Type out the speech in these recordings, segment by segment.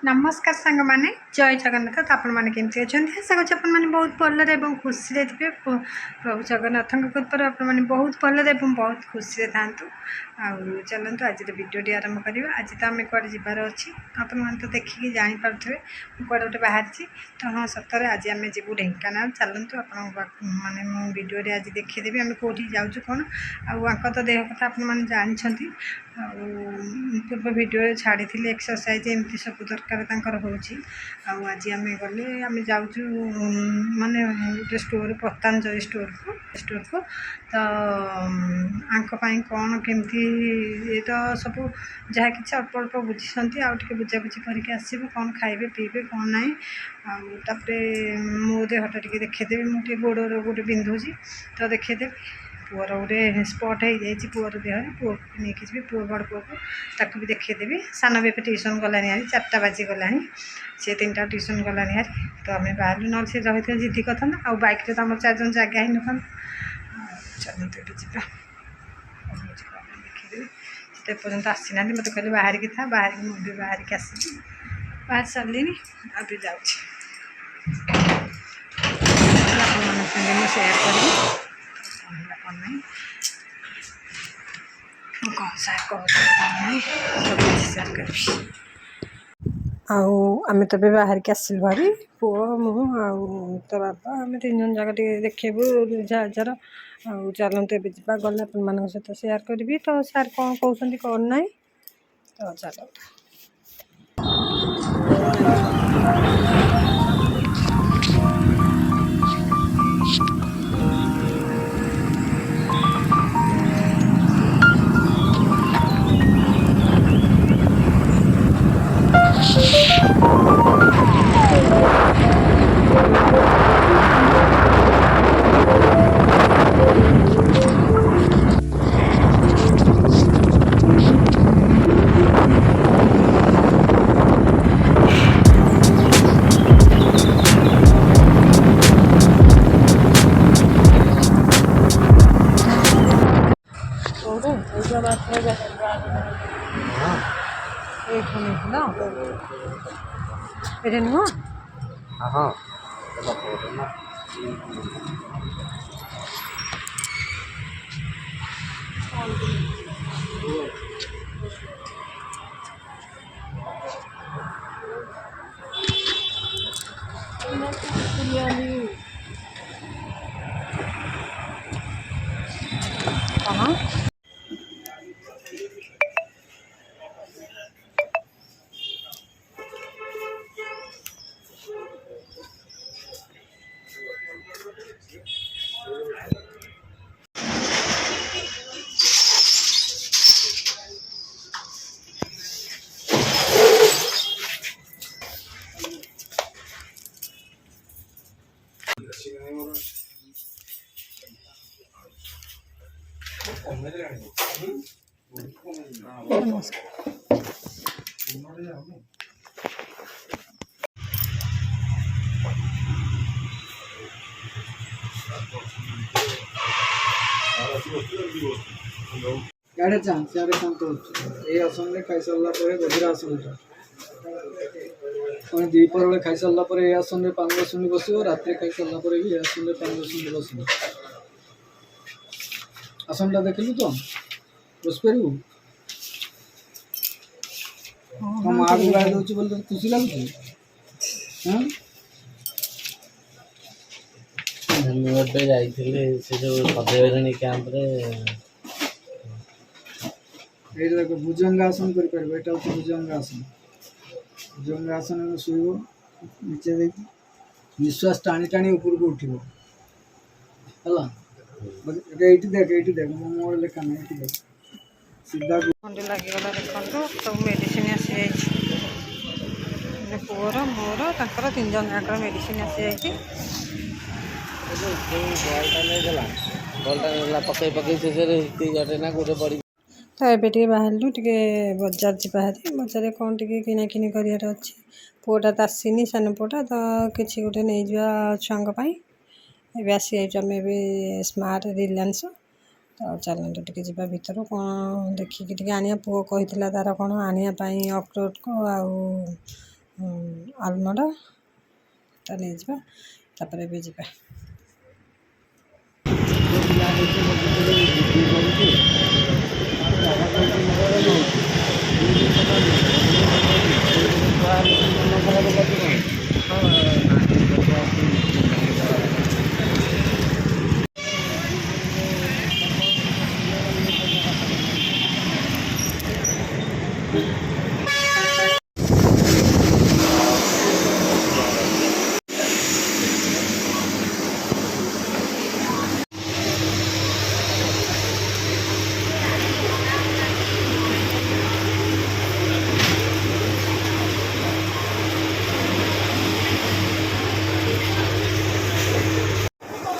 नमस्कार सांग माने जय जगन्नाथ तो आपण मैंने केमती अच्छा आशा कर आप बहुत भलरे खुशी थे प्रभु जगन्नाथ कृपा आप बहुत भलरे बहुत खुशी था चलतु आज भिडियोटी आरंभ करवा आज तो आम कड़े जबार अच्छी आपण तो देखिए जापे कड़े गोटे बाहरी तो हाँ सतरे आज आम जीव ढेंकानाल चलतु माने भिडियो आज देखीदेवी आम कौटी जाऊँ कौन आंक तो देह कथा आपने जानते पूर्व भिडियो छाड़ी एक्सरसाइज एमती सब दरकार होची आज आम गले आम जाऊँ माने गोटे स्टोर पतंजलि स्टोर को तो आंक कौन केमती ये तो सब जहाँ कि अल्प अल्प बुझी आगे बुझाबुझी करके आसबू कौन खाइबे पीबे कौन ना तापर मो देहटा टे देखीदेवी मुझे गोड़ गोटे बिंधुची तो देखीदेवी पुअर गोटे स्पट हो जाए पुअर देह पुआ को लेकिन जी पुआ बड़ पुआ को ताकू भी देखीदेवी सान भी ट्यूशन गलानी हारी 4टा बाजिगला सी 3टा ट्यूशन गलानी हारी तो आम बाहर ना से रही जिद्दी करता आ बैक तो आम 4 जन जगह ही ना चलते जा देखीदेवी तो पर्यटन आसी ना मत कहले बाहर की था बाहर की मुझे बाहर की आसी बाहर सारे अभी जाऊँ सेयार करी कौन सा कौन सब सेयार करी आम तो बाहर के आसलु भारी पुओ मु तो बापा आम 3 जन जाक देखू जर चलते ए जा गले अपन सहित सेयार करी तो सार कौन कहते कौन ना तो चलो ये नुह हाँ कहाँ याडे चांस ये आसन खाई सारा गभीर आसनटा पुणी द्विपर बेले खाई सारा ये आसन 5-10 मिनिट बस रात खाई सारा भी ये आसन 5-10 मिनिट बस आसनटा देखिलु तो बस पारू माँ भी गाड़ी दूसरी बोलते खुशी लगुच मुझे जाइए से जो सदैवनी कैंप्रे ये देख भुजंगासन कर भुजंगासन भुजंगासन में शुभ नीचे देख निश्वास टाणी टाणी ऊपर को उठो है देख मो मोबाइल लेखा ना ये देख सीधा खंडे लगिगला देखो सब मेडिसिन आसी पुअर मोर तर 3 जन जाकर मेडिसिन आसी बल्टा पकई पकई से गटे ना गोटे पड़ी तो ये बाहर टे बजार जी बाहर बजार कौन टे किनाकिनी करार अच्छी पुआटा तो आसनी सान पुआटा तो किसी गोटे नहीं जा छुआं ए आसी आम भी स्मार्ट रिलायंस तो चलते टे जा भर कौन देखिए आने पुओ कही तार कौन आने अखरोट को ଆଲମଣ୍ଡ ତା ନେଇଯିବା ତାପରେ ଏବେ ଯିବା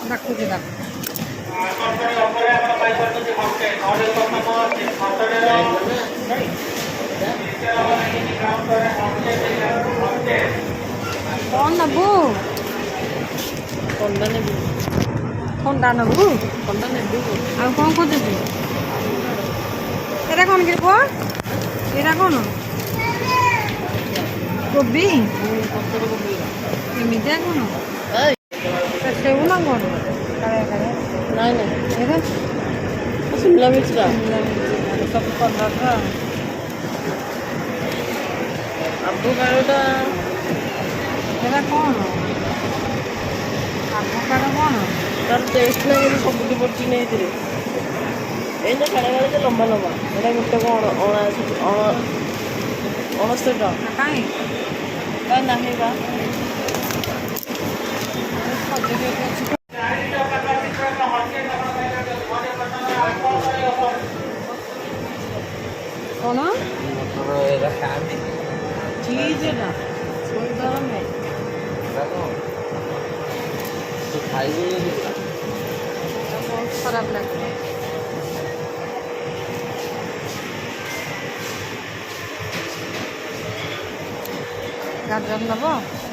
ଡାକୁଛି କ'ଣ ନେବୁ ଥଣ୍ଡା ନେବୁ ଆଉ କ'ଣ ଖୋଜୁଛୁ ଏଇଟା କ'ଣ କିରେ ପୁଅ ଏଇଟା କ'ଣ କୋବି ଏମିତିଆ କ'ଣ ସେଉ ନା କ'ଣ ନାଇଁ ନାଇଁ ଏଇଟା ଶିମଲା ମିର୍ଚ ସବୁ କଲର୍ର ଆଭୋକାଡୋଟା ଏଇଟା କ'ଣ ଆଭୋକାଡୋ କ'ଣ ତାର ଟେଷ୍ଟ ନାହିଁ ସବୁଠି ପଡ଼ିଛି ନେଇଥିରେ ଏଇଟା କାଳେ କାଳେ ଯେ ଲମ୍ବା ଲମ୍ବା ଏଇଟା ଗୋଟେ କ'ଣ 69 ଟଙ୍କା କାହିଁ ନାହିଁ ବା କ'ଣ ଏଇଟା ଖାଆନ୍ତି ଚିଜ୍ ଏଟା ତୁ ଖାଇବୁ ବହୁତ ଖରାପ ଲାଗେ ଗାଜର ନେବ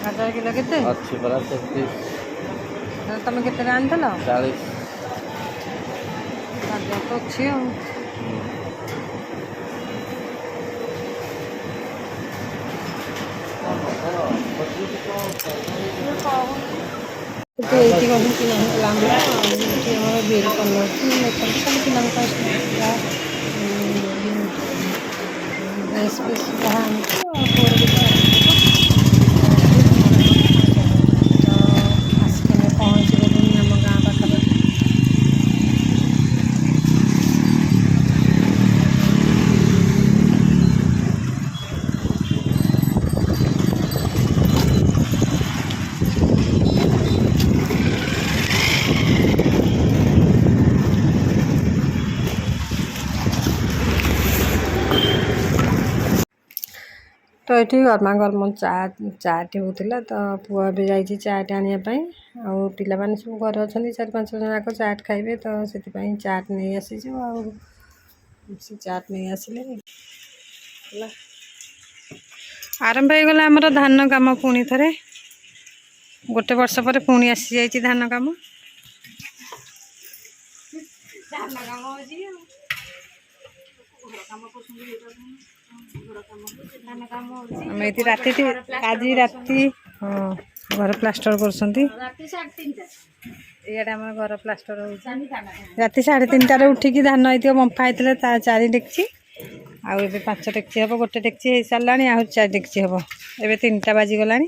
ଗାଜର କିଲୋ କେତେ ଅଛି ପରା 33 ତମେ କେତେରେ ଆଣିଥିଲ 40 ଗାଜର ତ ଅଛି ଆଉ ଏଇଠି କହୁଛି ପିଲାଙ୍କୁ ଲାମ୍ବା ଏଇଠି ଆମର ବିଲ୍ କରିନେଉଛି ସବୁ ପିଲାଙ୍କ ପାଇଁ ଡ୍ରେସ୍ ଫ୍ରେସ୍ ଯାହା ଆଣିଛୁ ଆସିକିনে ପହଞ୍ଚିଗଲୁଣି ଆମ ଗାଁ ପାଖାପାଖି ତ ଏଠି ଗରମା ଗରମ ଚା'ଟି ହେଉଥିଲା ତ ପୁଅ ଏବେ ଯାଇଛି ଚା'ଟେ ଆଣିବା ପାଇଁ ଆଉ ପିଲାମାନେ ସବୁ ଘରେ ଅଛନ୍ତି 4-5 ଜଣ ଯାକ ଚାଟ୍ ଖାଇବେ ତ ସେଥିପାଇଁ ଚାଟ୍ ନେଇ ଆସିଛୁ ଆଉ ସେ ଚାଟ୍ ନେଇ ଆସିଲେ ହେଲା ଆରମ୍ଭ ହେଇଗଲା ଆମର ଧାନ କାମ ପୁଣି ଥରେ 1 ବର୍ଷ ପରେ ପୁଣି ଆସିଯାଇଛି ଧାନ କାମ ହେଉଛି ଆମେ ଏଠି ରାତି ଆଜି ରାତି ହଁ ଘର ପ୍ଲାଷ୍ଟର କରୁଛନ୍ତି ଇଆଡ଼େ ଆମର ଘର ପ୍ଲାଷ୍ଟର ହେଉଛି ରାତି 3:30ରେ ଉଠିକି ଧାନ ହେଇଥିବ ବମ୍ଫା ହେଇଥିଲେ ତା 4 ଡେକ୍ଚି ଆଉ ଏବେ 5 ଡେକ୍ଚି ହେବ 1 ଡେକ୍ଚି ହେଇସାରିଲାଣି ଆହୁରି 4 ଡେକ୍ଚି ହେବ ଏବେ 3ଟା ବାଜିଗଲାଣି